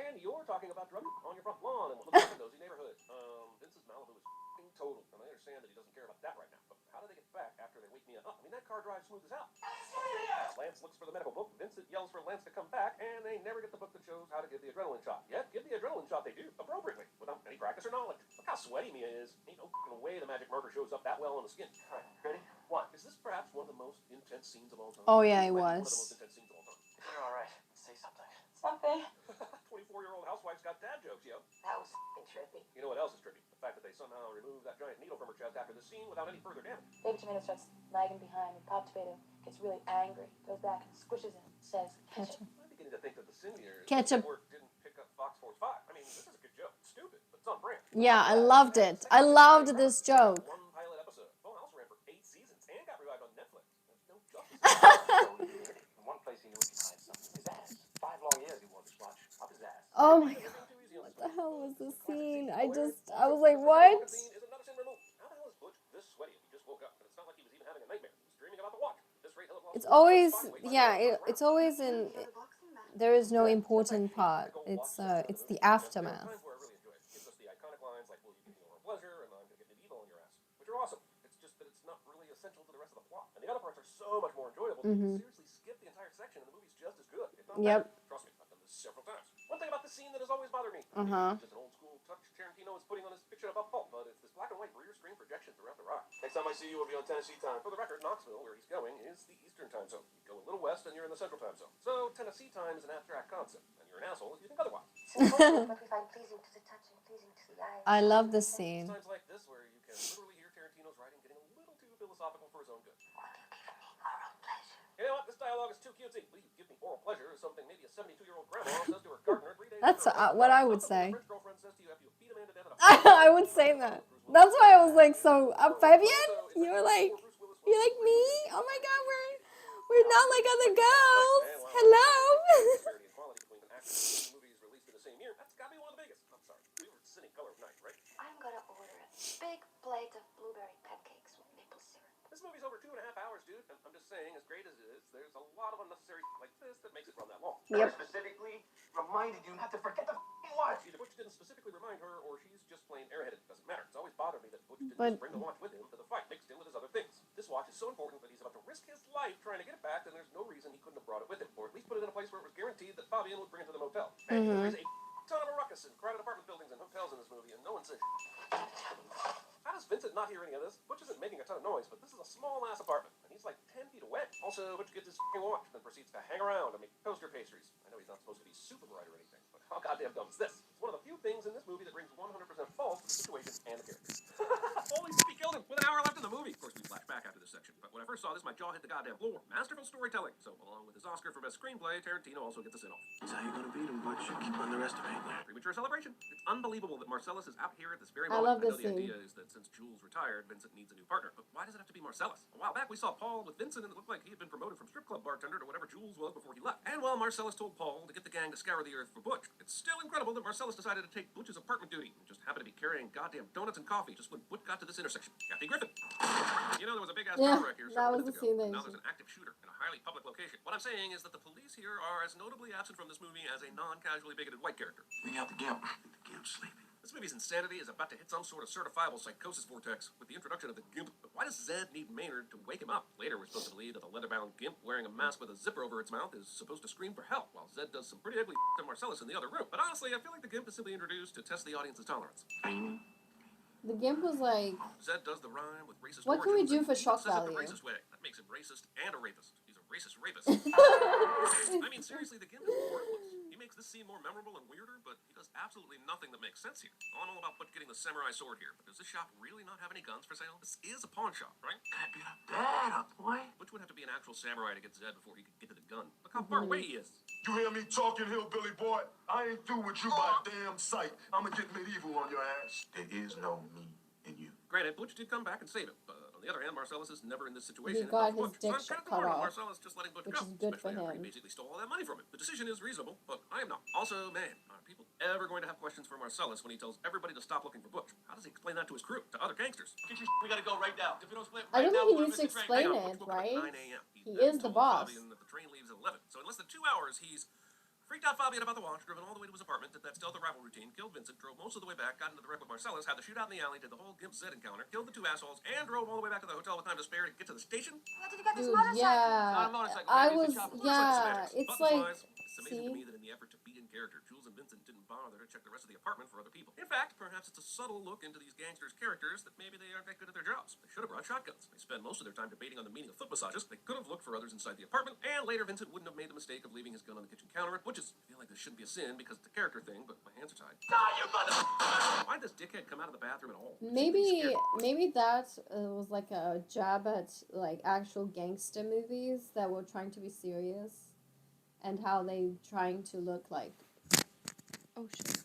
And you're talking about drugs on your front lawn in what looks like a nosy neighborhood. Vince's Malibu is f***ing total, and I understand that he doesn't care about that right now. But how do they get back after they wake Mia up? I mean, that car drives smooth as hell. Lance looks for the medical book. Vincent yells for Lance to come back, and they never get the book that shows how to give the adrenaline shot. Yet, give the adrenaline shot they do, appropriately, without any practice or knowledge. Look how sweaty Mia is. Ain't no f***ing way the magic marker shows up that well on the skin. All right, ready? One, is this perhaps one of the most intense scenes of all time? oh yeah, it One of the was. most intense scenes of all time. You're all right. Say something. Something. 24-year-old housewife's got dad jokes, yo. That was f***ing trippy. You know what else is trippy? The fact that they somehow removed that giant needle from her chest after the scene without any further damage. Baby Tomato starts lagging behind, and Pop Tomato gets really angry, goes back and squishes him, says, catch it. I'd be beginning to think that the sin here is Ketchup. the network didn't pick up Fox Force 5. I mean, this is a good joke. It's stupid, but it's on brand. Yeah, I loved it. I loved this joke. One pilot episode. Full House ran for 8 seasons and got revived on Netflix. There's no justice. In one place he knew he could hide something. His ass. 5 long years he wore this watch. Up his ass. Oh my god. What the hell was this scene? I was like, what? Is another sin removed. How the hell is Butch this sweaty if he just woke up? And it's not like he was even having a nightmare. He was dreaming about the watch. At this rate, he'll have lost It's always, yeah, it's always in, there is no important part. It's the aftermath. Times where I really enjoy it. It gives us the iconic lines like, will you give me more pleasure? And I'm going to get medieval on your ass. Which are awesome. It's just that it's not really essential to the rest of the plot. And the other parts are so much more enjoyable. You can seriously skip the entire section and the movie's just as good. If not Yep. better. Trust me, I've done this several times. One thing about the scene that has always bothered me. Just an old school touch Tarantino is putting on his fiction about pulp, but it's this black and white rear screen projection throughout the ride. Next time I see you, we'll be on Tennessee time. For the record, Knoxville, where he's going, is the Eastern time zone. You go a little west and you're in the Central time zone. So Tennessee time is an abstract concept, and you're an asshole if you think otherwise. What we find pleasing to the touch and pleasing to the eye. I love this scene. Times like this where you can literally hear Tarantino's writing getting a little too philosophical for his own good. You know what? This dialogue is too cutesy. Will you give me oral pleasure is something maybe a 72-year-old grandma says to her gardener 3 days That's what I would say. French girlfriend says to you after you beat a man to death at a I would say that. That's why I was like, so, Fabian? You're like me? Oh my god, we're not like other girls. Hello? disparity in quality between an actor and movies released in the same year. That's got to be one of the biggest. I'm sorry. We were sitting color of night, right? I'm gonna order a big plate of blueberry pancakes with maple syrup. This movie's over 2.5 hours, dude. And I'm just saying, as great as it is, there's a lot of unnecessary shit like this that makes it run that long. Yep. Specifically reminded you not to forget the f***ing watch. Either Butch didn't specifically remind her, or she's just plain airheaded. It doesn't matter. It's always bothered me that Butch didn't just bring the watch with him to the fight, mixed in with his other things. This watch is so important that he's about to risk his life trying to get it back, and there's no reason he couldn't have brought it with him, or at least put it in a place where it was guaranteed that Fabian would bring it to the motel. And there's a ton of a ruckus in crowded apartment buildings and hotels in this movie, and no one says. How does Vincent not hear any of this? Butch isn't making a ton of noise, but this is a small-ass apartment, and he's like 10 feet away. Also, Butch gets his f***ing watch, then proceeds to hang around and make toaster pastries. I know he's not supposed to be super bright or anything, but how goddamn dumb is this? It's one of the few things in this movie that brings 100% false to the situation and the characters. Holy shit, he killed him with an hour left in the movie. Of course, we flash back after this section, but when I first saw this, my jaw hit the goddamn floor. Masterful storytelling. So, along with his Oscar for Best Screenplay, Tarantino also gets a sin-off. That's how you gonna beat him, Butch. You keep underestimating him. Premature celebration. It's unbelievable that Marcellus is out here at this very I moment. love know this the scene. idea is that since Jules retired, Vincent needs a new partner. But why does it have to be Marcellus? A while back, we saw Paul with Vincent, and it looked like he had been promoted from strip club bartender to whatever Jules was before he left. And while Marcellus told Paul to get the gang to scour the earth for Butch, it's still incredible that Marcellus decided to take Butch's apartment duty and just happened to be carrying goddamn donuts and coffee just when Butch got to this intersection. Kathy Griffin. You know, there was a big-ass car wreck here that several was the minutes scene ago. that Now there's an active shooter in a highly public location. What I'm saying is that the police here are as notably absent from this movie as a non-casually bigoted white character. Bring out the gimp. I think the gimp's sleeping. This movie's insanity is about to hit some sort of certifiable psychosis vortex with the introduction of the Gimp. But why does Zed need Maynard to wake him up? Later, we're supposed to believe that the leather-bound Gimp wearing a mask with a zipper over its mouth is supposed to scream for help, while Zed does some pretty ugly to Marcellus in the other room. But honestly, I feel like the Gimp is simply introduced to test the audience's tolerance. The Gimp was like, Zed does the rhyme with racist what can we origins do for and shock says it the value? racist way. That makes him racist and a rapist. He's a racist rapist. I mean, seriously, the Gimp is worthless. He makes this scene more memorable and weirder, but he does absolutely nothing that makes sense here. I'm all about Butch getting the samurai sword here, but does this shop really not have any guns for sale? This is a pawn shop, right? Gotta beat up bad up, boy. Butch would have to be an actual samurai to get Zed before he could get to the gun. Look how far away he is. You hear me talking, hillbilly boy? I ain't through with you by damn sight. I'ma get medieval on your ass. There is no me in you. Granted, Butch did come back and save him, but on the other hand, Marcellus is never in this situation. He got and his Butch. dick So I'm kind of cut torn on off, Marcellus just letting Butch which go, is good for especially after he him. basically stole all that money from him. The decision is reasonable, but I am not. Also, man, are people ever going to have questions for Marcellus when he tells everybody to stop looking for Butch? How does he explain that to his crew, to other gangsters? Get your we gotta go right now. If we don't split I right don't now, think he we'll needs to miss the train. explain Hang on, it, Butch woke up at right? 9 a.m. He then is the told boss. Fabian that the train leaves at 11. So in less than 2 hours, he's freaked out Fabian about the watch, driven all the way to his apartment, did that stealth rival routine, killed Vincent, drove most of the way back, got into the wreck with Marcellus, had the shootout in the alley, did the whole Gimp Zed encounter, killed the two assholes, and drove all the way back to the hotel with time to spare to get to the station. Where did you get this Dude, motorcycle? yeah. Not a motorcycle, I maybe was, it's a chopper. yeah. It's like, Buttons-wise, it's amazing to me that in the effort to be in character, Jules and Vincent didn't bother to check the rest of the apartment for other people. In fact, perhaps it's a subtle look into these gangsters' characters that maybe they aren't that good at their jobs. They should have brought shotguns. They spend most of their time debating on the meaning of foot massages. They could have looked for others inside the apartment, and later Vincent wouldn't have made the mistake of leaving his gun on the kitchen counter, which is, I feel like this shouldn't be a sin because it's a character thing, but my hands are tied. Why'd this dickhead come out of the bathroom at all? maybe that was like a jab at like actual gangster movies that were trying to be serious. and how they trying to look like. Oh shit.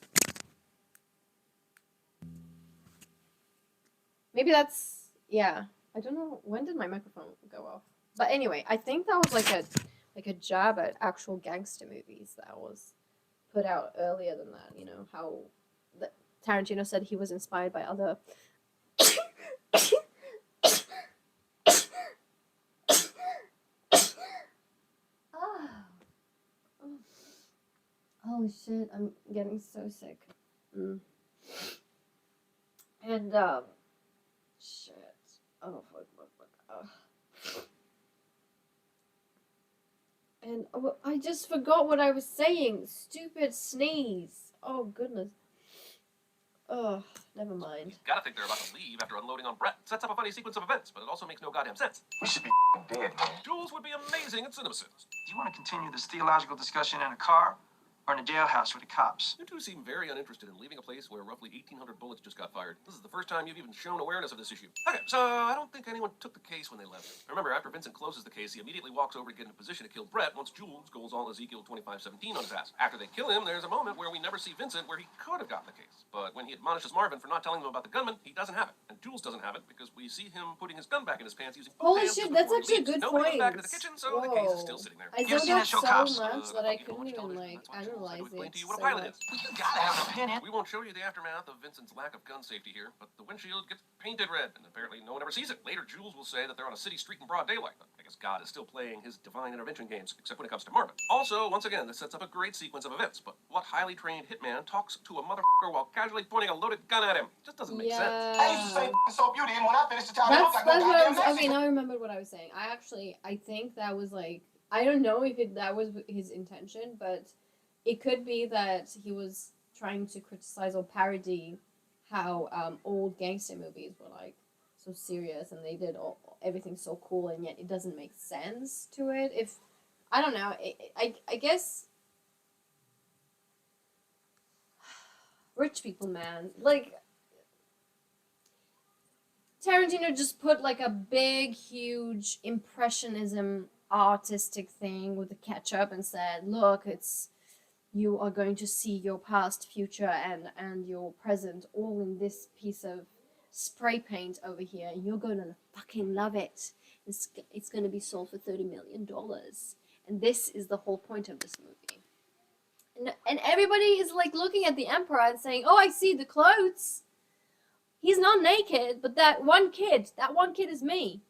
Maybe that's, yeah. I don't know, when did my microphone go off? But anyway, I think that was like a jab at actual gangster movies that was put out earlier than that. You know how the, Tarantino said he was inspired by other. Ah. Oh. Holy shit! I'm getting so sick. And shit. Oh fuck. And I just forgot what I was saying. Stupid sneeze. Oh goodness. Oh, never mind. Gotta think they're about to leave after unloading on Brett. Sets up a funny sequence of events, but it also makes no goddamn sense. We should be dead, man. Jules would be amazing at CinemaSins. Do you want to continue this theological discussion in a car or in a jailhouse with the cops? You two seem very uninterested in leaving a place where roughly 1,800 bullets just got fired. This is the first time you've even shown awareness of this issue. Okay, so I don't think anyone took the case when they left. Remember, after Vincent closes the case, he immediately walks over to get in a position to kill Brett once Jules goes all Ezekiel 25:17 on his ass. After they kill him, there's a moment where we never see Vincent where he could have gotten the case. But when he admonishes Marvin for not telling him about the gunman, he doesn't have it. And Jules doesn't have it because we see him putting his gun back in his pants using both Holy hands shit, just that's before he actually a leaves. good Nobody point. goes back into the kitchen, so the case is still sitting there. I You're zoned seeing out that show so Cops? much that I People couldn't watch even television, like that's why Jules had to analyze explain it to you what a so pilot much. is. You gotta have an opinion. We won't show you the aftermath of Vincent's lack of gun safety here, but the windshield gets painted red, and apparently no one ever sees it. Later, Jules will say that they're on a city street in broad daylight. I guess God is still playing his divine intervention games, except when it comes to Marvin. Also, once again, this sets up a great sequence of events, but what highly trained hitman talks to a motherfucker while casually pointing a loaded gun at him? Just doesn't make sense. I used to say so beauty, and when I finished the time, it looked like no That's what I goddamn was. Okay, Mexican. now I remembered what I was saying. I think that was like, I don't know if that was his intention, but it could be that he was trying to criticize or parody how old gangster movies were like so serious and they did everything so cool, and yet it doesn't make sense to it. If I don't know, I guess rich people, man, like Tarantino just put like a big, huge impressionism artistic thing with the ketchup and said, "Look, it's you are going to see your past, future, and your present all in this piece of spray paint over here. You're gonna fucking love it. It's gonna be sold for $30 million, and this is the whole point of this movie." And everybody is like looking at the Emperor and saying, "Oh, I see the clothes. He's not naked, but that one kid is me."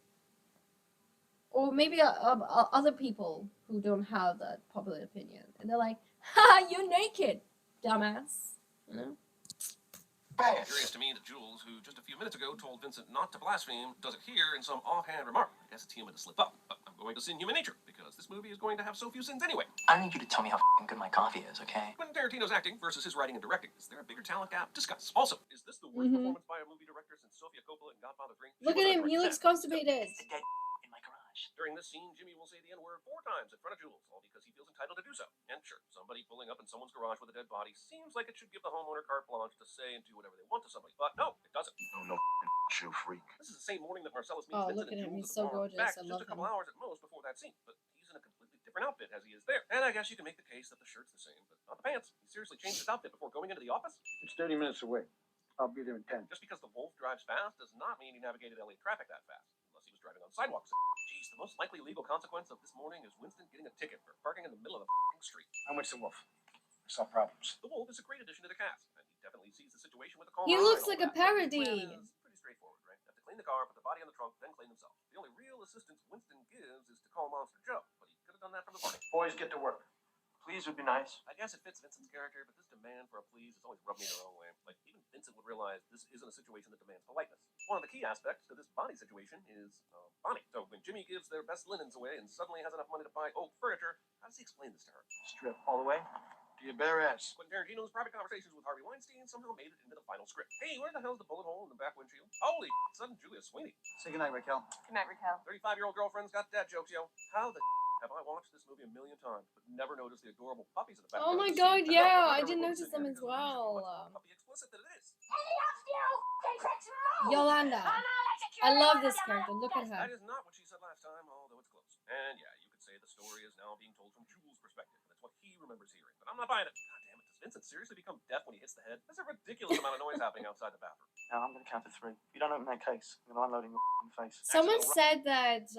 Or maybe other people who don't have that popular opinion, and they're like, "Ha, you're naked, dumbass." You know? Curious to me that Jules, who just a few minutes ago told Vincent not to blaspheme, does it here in some offhand remark. I guess it's human to slip up, but I'm going to sin human nature, because this movie is going to have so few sins anyway. I need you to tell me how good my coffee is, okay? Quentin Tarantino's acting versus his writing and directing. Is there a bigger talent gap? Discuss. Also, is this the worst performance by a movie director since Sofia Coppola in Godfather 3? Look at him, he looks constipated. It's a dead in my garage. During this scene, Jimmy will say the N-word 4 times in front of Jules, all because he feels entitled to do so. And sure, somebody pulling up in someone's garage with a dead body seems like it should give the homeowner carte blanche to say and do whatever they want to somebody, but no, it doesn't. No, you freak. This is the same morning that Marcellus meets Oh, Vincent look at and him, Jules he's at the so bar. gorgeous, In fact, I just love a couple him. hours at most before that scene, but he's in a completely different outfit as he is there. And I guess you can make the case that the shirt's the same, but not the pants. He seriously changed his outfit before going into the office? It's 30 minutes away. I'll be there in 10. Just because the Wolf drives fast does not mean he navigated LA traffic that fast, unless he was driving on sidewalks. Jeez, the most likely legal consequence of this morning is Winston getting a ticket for parking in the middle of the f***ing street. I'm with the Wolf. I saw problems. The Wolf is a great addition to the cast, and he definitely sees the situation with a calm He eye looks and all like a that. His parody. plan is pretty straightforward, right? Have to clean the car, put the body on the trunk, then clean himself. The only real assistance Winston gives is to call Monster Joe, but he could have done that from the beginning. Boys, get to work. Please would be nice. I guess it fits Vincent's character, but this demand for a please has always rubbed me the wrong way. Like, even Vincent would realize this isn't a situation that demands politeness. One of the key aspects to this Bonnie situation is Bonnie. So when Jimmy gives their best linens away and suddenly has enough money to buy oak furniture, how does he explain this to her? Strip all the way to your bare ass. Quentin Tarantino's private conversations with Harvey Weinstein somehow made it into the final script. Hey, where the hell's the bullet hole in the back windshield? Holy, sudden Julia Sweeney. Say goodnight, Raquel. Good night, Raquel. 35-year-old girlfriend's got dad jokes, yo. How the have I watched this movie a million times, but never noticed the adorable puppies in the background? Oh my of the god, scene? yeah, I I never didn't noticed notice it them here as because the movie's well. much more puppy explicit than it is. Yolanda. I love this character, look at her. That is not what she said last time, although it's close. And yeah, you could say the story story is now being told from Jules' perspective. That's what he remembers hearing. But I'm not buying it. God damn it, does Vincent seriously become deaf when he hits the head? There's a ridiculous amount of noise happening outside the bathroom. Now I'm going to count to 3. If you don't open that case, I'm going to unload in your face. Someone said that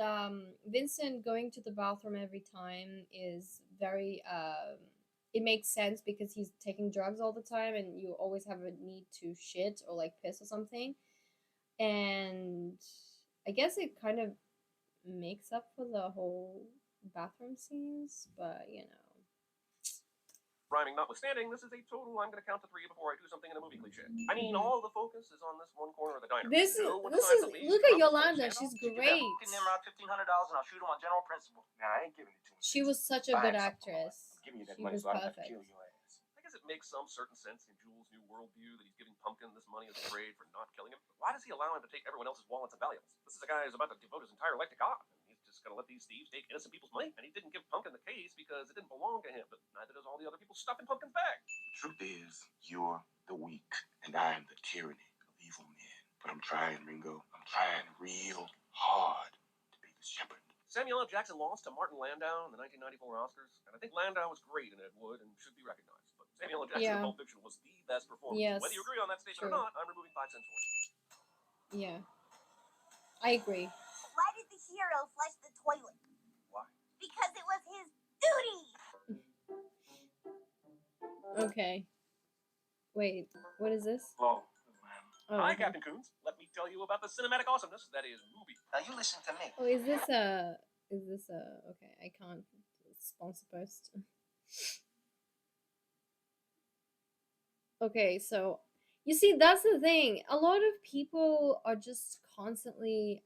Vincent going to the bathroom every time is very it makes sense because he's taking drugs all the time and you always have a need to shit or like piss or something. And I guess it kind of makes up for the whole bathroom scenes, but you know. Rhyming notwithstanding, this is a total I'm going to count to 3 before I do something in a movie cliche. I mean, all the focus is on this one corner of the diner. This is When this it's is time to leave, look at Rumpel's Yolanda, stand she's up. great. Give Nimrod $1,500 and I'll shoot him on general principle. Nah, I ain't giving it to him. She was such a good actress. I'm giving you that She money was so I don't have to perfect. kill your ass. I guess it makes some certain sense in Jules' new worldview that he's giving Pumpkin this money as a trade for not killing him. But why does he allow him to take everyone else's wallets and valuables? This is a guy who's about to devote his entire life to God. And he's just going to let these thieves take innocent people's money. And he didn't give Pumpkin the case because it didn't belong to him. But neither does all the other people stuffed in Pumpkin's bag. The truth is, you're the weak, and I am the tyranny of evil men. But I'm trying, Ringo. I'm trying real hard to be the shepherd. Samuel L. Jackson lost to Martin Landau in the 1994 Oscars, and I think Landau was great in Ed Wood and should be recognized. But Samuel L. Jackson in Pulp Fiction was the best performance. Yes. Whether you agree on that statement or not, I'm removing 5 cents for it. Yeah. I agree. Why did the hero flush the toilet? Why? Because it was his duty! Okay. Wait, what is this? Hello. Oh, Hi, okay. Captain Coons. Let me tell you about the cinematic awesomeness that is movie. Now you listen to me. Oh, is this a okay, I can't sponsor post. Okay, so you see that's the thing. A lot of people are just constantly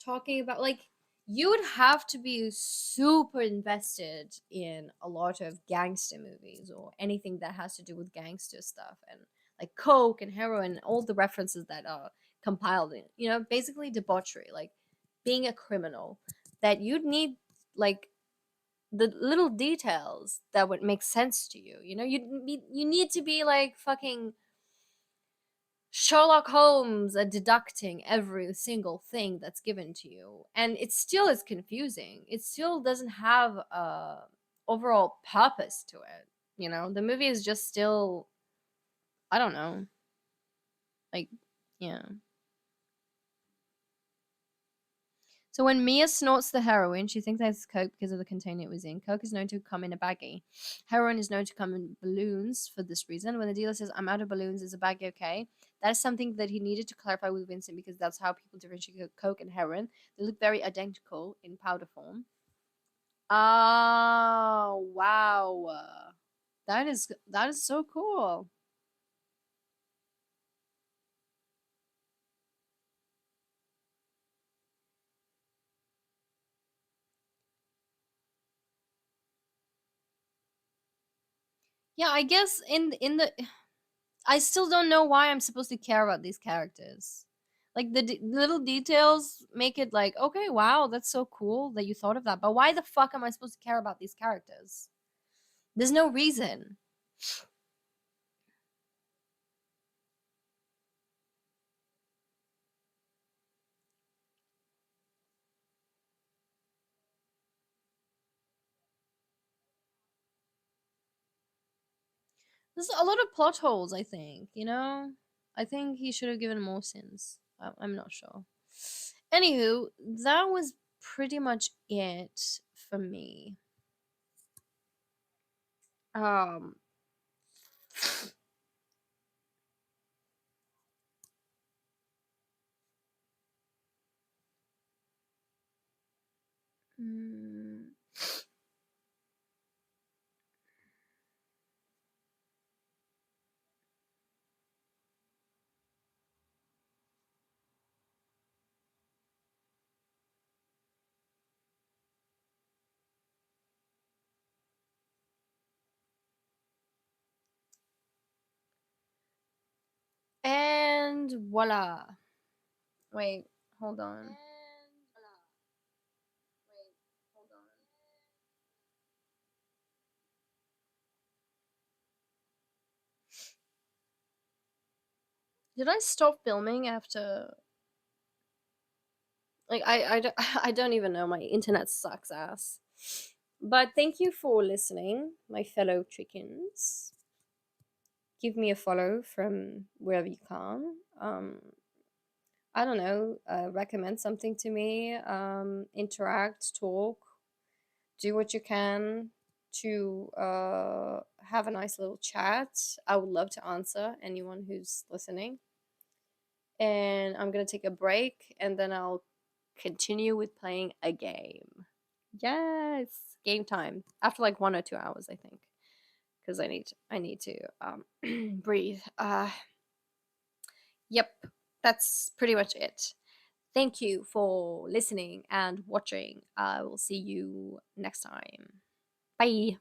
talking about like you would have to be super invested in a lot of gangster movies or anything that has to do with gangster stuff and like coke and heroin, all the references that are compiled in, you know, basically debauchery, like being a criminal, that you'd need like the little details that would make sense to you. You know, you need to be like fucking Sherlock Holmes at deducting every single thing that's given to you, and it still is confusing. It still doesn't have a overall purpose to it. You know, the movie is just still, I don't know, like, yeah. So when Mia snorts the heroin, she thinks that's coke because of the container it was in. Coke is known to come in a baggie. Heroin is known to come in balloons for this reason. When the dealer says, "I'm out of balloons, is a baggie okay?" That is something that he needed to clarify with Vincent because that's how people differentiate coke and heroin. They look very identical in powder form. Oh, wow. That is so cool. Yeah, I guess in the I still don't know why I'm supposed to care about these characters. Like the little details make it like, okay, wow, that's so cool that you thought of that. But why the fuck am I supposed to care about these characters? There's no reason. There's a lot of plot holes, I think, you know? I think he should have given more sins. I'm not sure. Anywho, that was pretty much it for me. Um mm, and voila. Wait, hold on. Did I stop filming after Like I don't even know. My internet sucks ass. But thank you for listening, my fellow chickens. Give me a follow from wherever you can. I don't know. Recommend something to me. Interact, talk, do what you can to have a nice little chat. I would love to answer anyone who's listening. And I'm gonna take a break, and then I'll continue with playing a game. Yes, game time after like 1 or 2 hours, I think, because I need to breathe. Yep, that's pretty much it. Thank you for listening and watching. I will see you next time. Bye.